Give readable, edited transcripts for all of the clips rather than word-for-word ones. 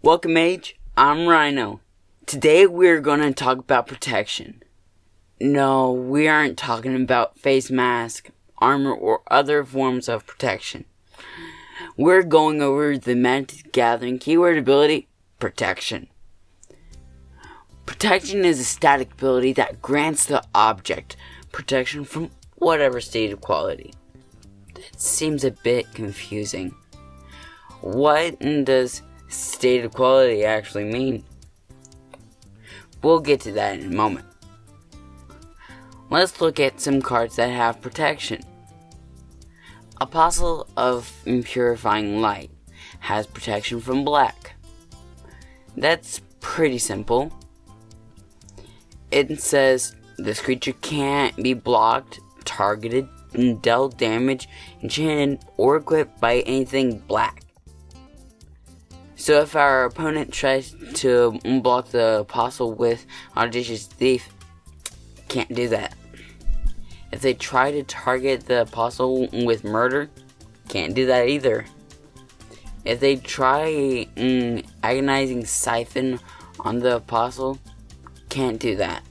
Welcome, Mage. I'm Rhino. Today we're going to talk about protection. No, we aren't talking about face mask, armor, or other forms of protection. We're going over the Magic the Gathering keyword ability, protection. Protection is a static ability that grants the object protection from whatever state of quality. That seems a bit confusing. What does state of quality actually mean? We'll get to that in a moment. Let's look at some cards that have protection. Apostle of Purifying Light has protection from black. That's pretty simple. It says this creature can't be blocked, targeted, dealt damage, enchanted, or equipped by anything black. So if our opponent tries to block the Apostle with Audacious Thief, can't do that. If they try to target the Apostle with Murder, can't do that either. If they try Agonizing Siphon on the Apostle, can't do that.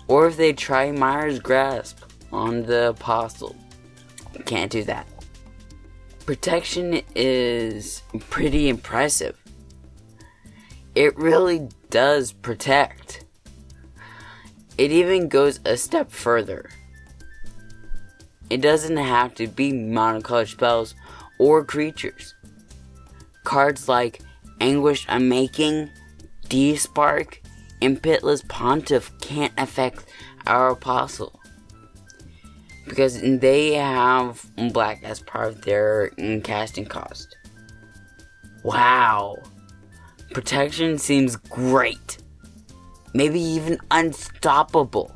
Or if they try Mire's Grasp on the Apostle, can't do that. Protection is pretty impressive. It really does protect. It even goes a step further. It doesn't have to be monocolored spells or creatures. Cards like Anguished Unmaking, D-Spark, and Pitiless Pontiff can't affect our Apostle, because they have black as part of their casting cost. Wow. Protection seems great. Maybe even unstoppable.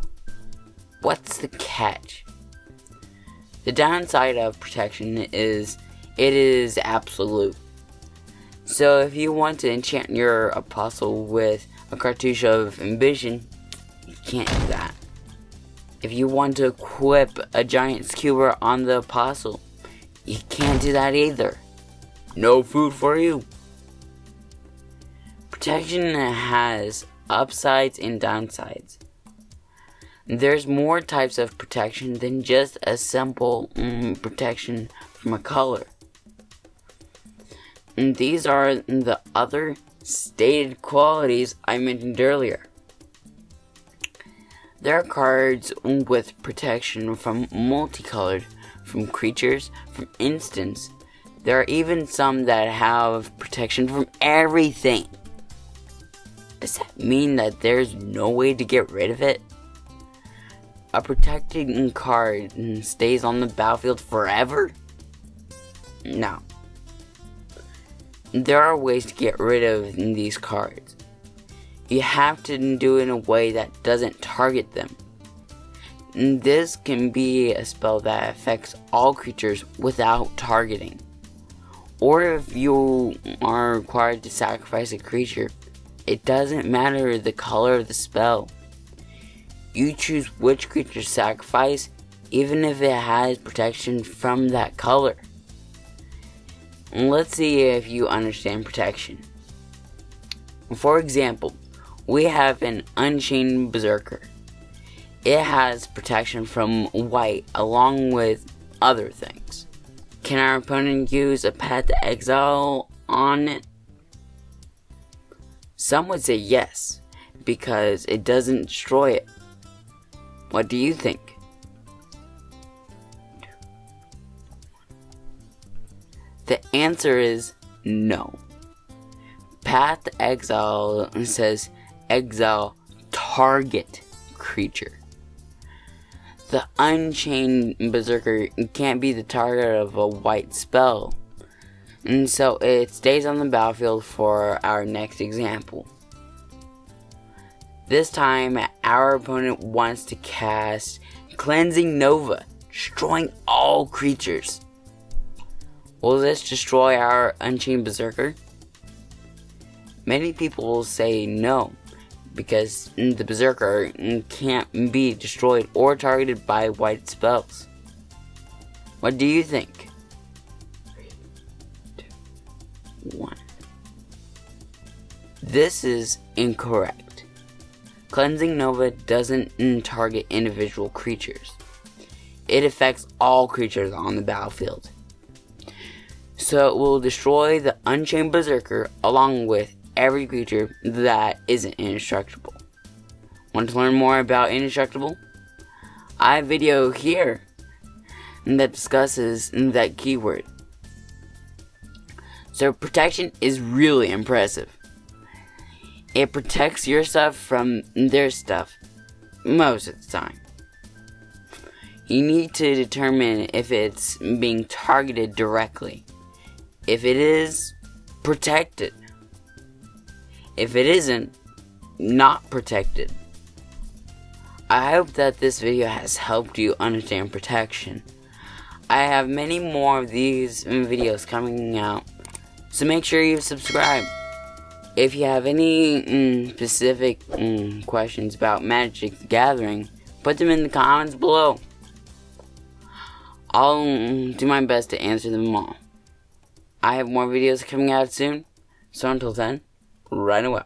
What's the catch? The downside of protection is it is absolute. So if you want to enchant your Apostle with a cartouche of Ambition, you can't do that. If you want to equip a giant skewer on the Apostle, you can't do that either. No food for you. Protection has upsides and downsides. There's more types of protection than just a simple protection from a color. And these are the other stated qualities I mentioned earlier. There are cards with protection from multicolored, from creatures, from instants. There are even some that have protection from everything. Does that mean that there's no way to get rid of it? A protected card stays on the battlefield forever? No. There are ways to get rid of these cards. You have to do it in a way that doesn't target them. This can be a spell that affects all creatures without targeting. Or if you are required to sacrifice a creature, it doesn't matter the color of the spell. You choose which creature to sacrifice, even if it has protection from that color. Let's see if you understand protection. For example, we have an Unchained Berserker. It has protection from white along with other things. Can our opponent use a Path to Exile on it? Some would say yes, because it doesn't destroy it. What do you think? The answer is no. Path to Exile says exile target creature. The Unchained Berserker can't be the target of a white spell, and so it stays on the battlefield for our next example. This time, our opponent wants to cast Cleansing Nova, destroying all creatures. Will this destroy our Unchained Berserker? Many people will say no, because the Berserker can't be destroyed or targeted by white spells. What do you think? 3, 2, 1. This is incorrect. Cleansing Nova doesn't target individual creatures. It affects all creatures on the battlefield. So it will destroy the Unchained Berserker along with every creature that isn't indestructible. Want to learn more about indestructible? I have a video here that discusses that keyword. So protection is really impressive. It protects your stuff from their stuff most of the time. You need to determine if it's being targeted directly. If it is, protect it. If it isn't, not protected. I hope that this video has helped you understand protection. I have many more of these videos coming out, so make sure you subscribe. If you have any specific questions about Magic the Gathering, put them in the comments below. I'll do my best to answer them all. I have more videos coming out soon, so until then, right away.